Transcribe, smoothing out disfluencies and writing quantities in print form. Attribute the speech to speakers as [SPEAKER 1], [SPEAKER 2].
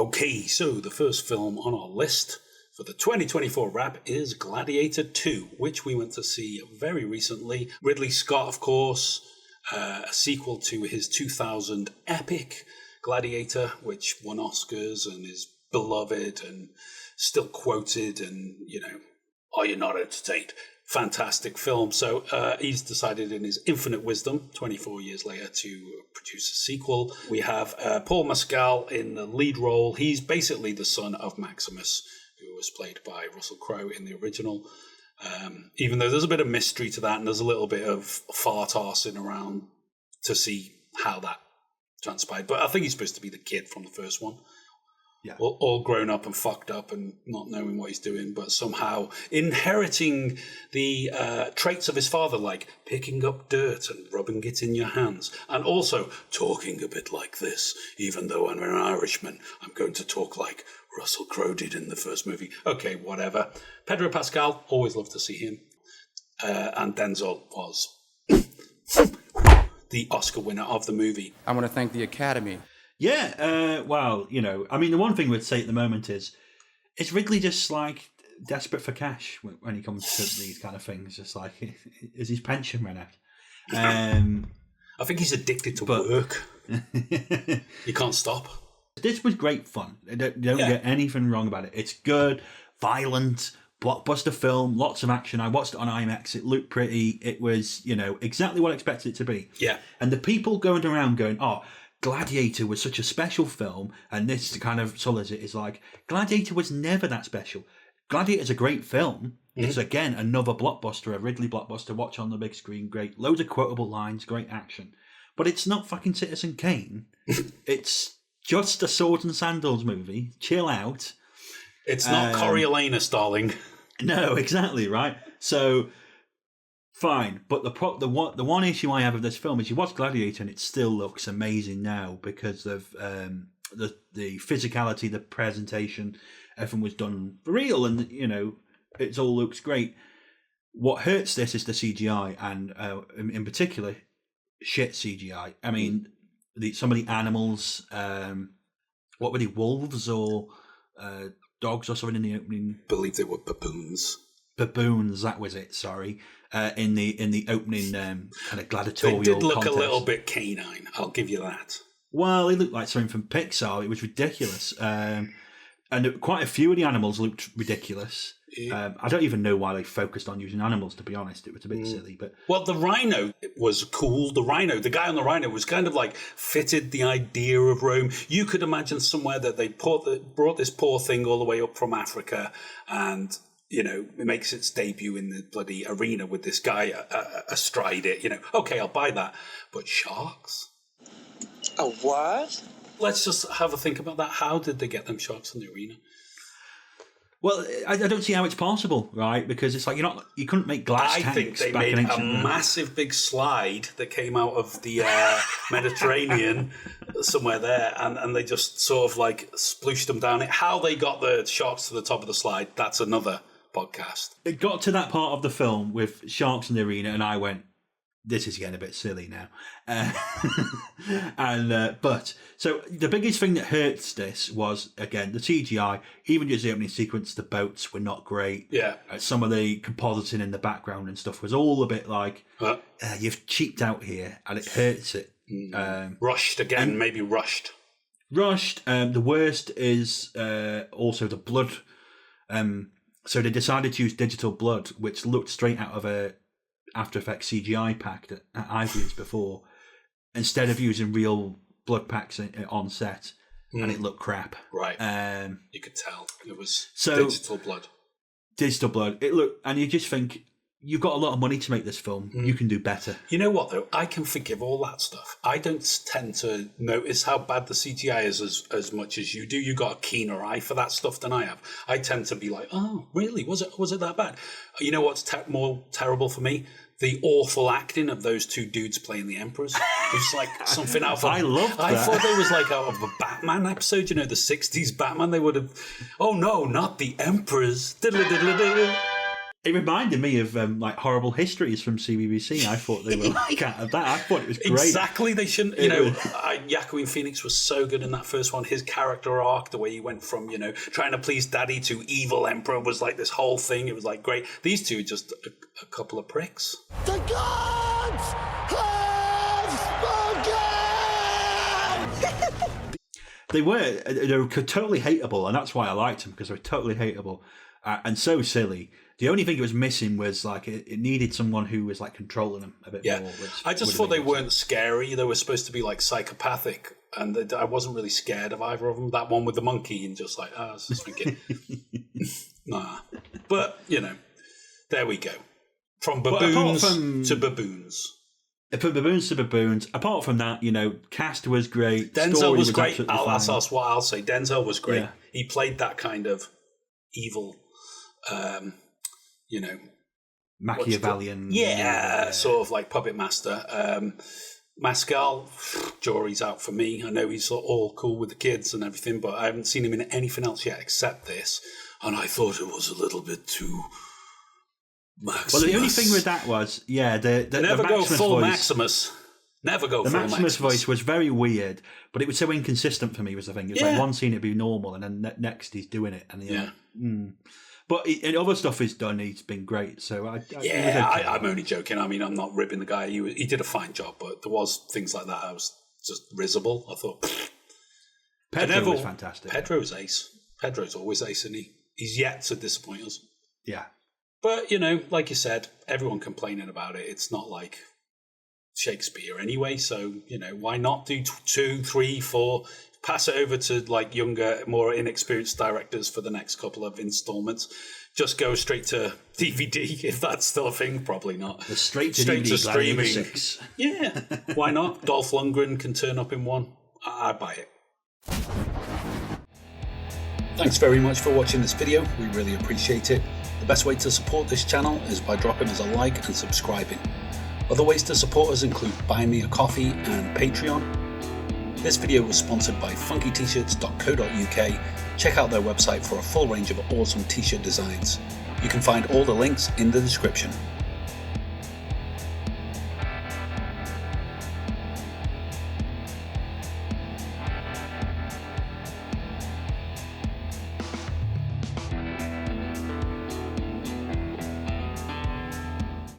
[SPEAKER 1] Okay, so the first film on our list for the 2024 wrap is Gladiator II, which we went to see very recently. Ridley Scott, of course, a sequel to his 2000 epic Gladiator, which won Oscars and is beloved and still quoted and, are you not entertained? Fantastic film. So he's decided in his infinite wisdom, 24 years later, to produce a sequel. We have Paul Mescal in the lead role. He's basically the son of Maximus, who was played by Russell Crowe in the original. Even though there's a bit of mystery to that and there's a little bit of fart-arsing around to see how that transpired. But I think he's supposed to be the kid from the first one. Yeah. All grown up and fucked up and not knowing what he's doing, but somehow inheriting the traits of his father, like picking up dirt and rubbing it in your hands, and also talking a bit like this. Even though I'm an Irishman, I'm going to talk like Russell Crowe did in the first movie. Okay, whatever. Pedro Pascal, always loved to see him. And Denzel was the Oscar winner of the movie.
[SPEAKER 2] I want to thank the Academy.
[SPEAKER 3] Yeah, well, the one thing we'd say at the moment is Ridley just like desperate for cash when he comes to these kind of things? Just like, is his pension run out?
[SPEAKER 1] I think he's addicted to work. You can't stop.
[SPEAKER 3] This was great fun. Don't get anything wrong about it. It's good, violent, blockbuster film, lots of action. I watched it on IMAX. It looked pretty. It was, exactly what I expected it to be.
[SPEAKER 1] Yeah.
[SPEAKER 3] And the people going around going, oh, Gladiator was such a special film, and this kind of sullies it, is like, Gladiator was never that special. Gladiator is a great film. Mm-hmm. It's, again, another blockbuster, a Ridley blockbuster, watch on the big screen, great. Loads of quotable lines, great action. But it's not fucking Citizen Kane. It's just a swords and sandals movie. Chill out.
[SPEAKER 1] It's not Coriolanus, darling.
[SPEAKER 3] No, exactly, right? So... fine, but the one issue I have of this film is you watch Gladiator and it still looks amazing now because of the physicality, the presentation, everything was done for real, and it all looks great. What hurts this is the CGI, and in particular, shit CGI. I mean, some of the animals, what were they, wolves or dogs or something in the opening?
[SPEAKER 1] I believe they were baboons.
[SPEAKER 3] Baboons, that was it. Sorry. In the opening kind of gladiatorial
[SPEAKER 1] They did look
[SPEAKER 3] contest.
[SPEAKER 1] A little bit canine, I'll give you that.
[SPEAKER 3] Well, they looked like something from Pixar. It was ridiculous. And quite a few of the animals looked ridiculous. Yeah. I don't even know why they focused on using animals, to be honest. It was a bit silly. But
[SPEAKER 1] well, the rhino was cool. The guy on the rhino was kind of like fitted the idea of Rome. You could imagine somewhere that they brought this poor thing all the way up from Africa and... it makes its debut in the bloody arena with this guy astride it. Okay, I'll buy that. But sharks?
[SPEAKER 4] A what?
[SPEAKER 1] Let's just have a think about that. How did they get them sharks in the arena?
[SPEAKER 3] Well, I don't see how it's possible, right? Because it's like you couldn't make glass tanks.
[SPEAKER 1] I think they made a massive big slide that came out of the Mediterranean somewhere there, and they just sort of like splooshed them down it. How they got the sharks to the top of the slide, that's another podcast.
[SPEAKER 3] It got to that part of the film with sharks in the arena, and I went, "This is getting a bit silly now." But so the biggest thing that hurts this was again the CGI. Even just the opening sequence, the boats were not great.
[SPEAKER 1] Yeah,
[SPEAKER 3] some of the compositing in the background and stuff was all a bit like you've cheaped out here, and it hurts it.
[SPEAKER 1] Rushed again, maybe rushed.
[SPEAKER 3] Rushed. The worst is also the blood. So they decided to use digital blood, which looked straight out of a After Effects CGI pack that I've used before, instead of using real blood packs on set, and it looked crap.
[SPEAKER 1] Right. You could tell it was digital blood.
[SPEAKER 3] Digital blood. It looked, and you just think, you've got a lot of money to make this film. You can do better.
[SPEAKER 1] You know what, though? I can forgive all that stuff. I don't tend to notice how bad the CGI is as much as you do. You got a keener eye for that stuff than I have. I tend to be like, oh, really? Was it that bad? You know what's more terrible for me? The awful acting of those two dudes playing the emperors. It's like something out of...
[SPEAKER 3] I love that.
[SPEAKER 1] I thought it was like out of a Batman episode, the 60s Batman. They would have... Oh, no, not the emperors.
[SPEAKER 3] It reminded me of like horrible histories from CBBC. I thought they were like out of that. I thought it was great.
[SPEAKER 1] Exactly. They shouldn't, Joaquin Phoenix was so good in that first one. His character arc, the way he went from, trying to please daddy to evil emperor was like this whole thing. It was like great. These two are just a couple of pricks.
[SPEAKER 2] The gods have spoken!
[SPEAKER 3] They were totally hateable, and that's why I liked them, because they were totally hateable and so silly. The only thing it was missing was like it needed someone who was like controlling them a bit more.
[SPEAKER 1] I just thought they weren't scary. They were supposed to be like psychopathic, and I wasn't really scared of either of them. That one with the monkey, and just like, it's just thinking, nah. But there we go. From baboons to baboons.
[SPEAKER 3] From baboons to baboons. Apart from that, cast was great.
[SPEAKER 1] Denzel
[SPEAKER 3] Story
[SPEAKER 1] was great. That's what I'll say. Denzel was great.
[SPEAKER 3] Yeah.
[SPEAKER 1] He played that kind of evil.
[SPEAKER 3] Machiavellian.
[SPEAKER 1] Sort of like puppet master. Mescal, jury's out for me. I know he's all cool with the kids and everything, but I haven't seen him in anything else yet except this, and I thought it was a little bit too Maximus.
[SPEAKER 3] Well, the only thing with that was, the
[SPEAKER 1] never go full
[SPEAKER 3] voice,
[SPEAKER 1] Maximus. Never go full Maximus.
[SPEAKER 3] The Maximus voice was very weird, but it was so inconsistent for me, was the thing. It was like one scene it'd be normal, and then next he's doing it, and you're like, But in other stuff he's done, he's been great. So I'm
[SPEAKER 1] only joking. I mean, I'm not ribbing the guy. He did a fine job, but there was things like that I was just risible. I thought
[SPEAKER 3] Pedro was fantastic.
[SPEAKER 1] Pedro's ace. Pedro's always ace, and he's yet to disappoint us.
[SPEAKER 3] Yeah.
[SPEAKER 1] But like you said, everyone complaining about it. It's not like Shakespeare anyway. So why not do 2, 3, 4? Pass it over to like younger, more inexperienced directors for the next couple of installments. Just go straight to DVD if that's still a thing. Probably not.
[SPEAKER 3] Straight to
[SPEAKER 1] streaming.
[SPEAKER 3] 6.
[SPEAKER 1] Yeah, why not? Dolph Lundgren can turn up in one. I buy it. Thanks very much for watching this video. We really appreciate it. The best way to support this channel is by dropping us a like and subscribing. Other ways to support us include buying me a coffee and Patreon. This video was sponsored by funkyt-shirts.co.uk. Check out their website for a full range of awesome t-shirt designs. You can find all the links in the description.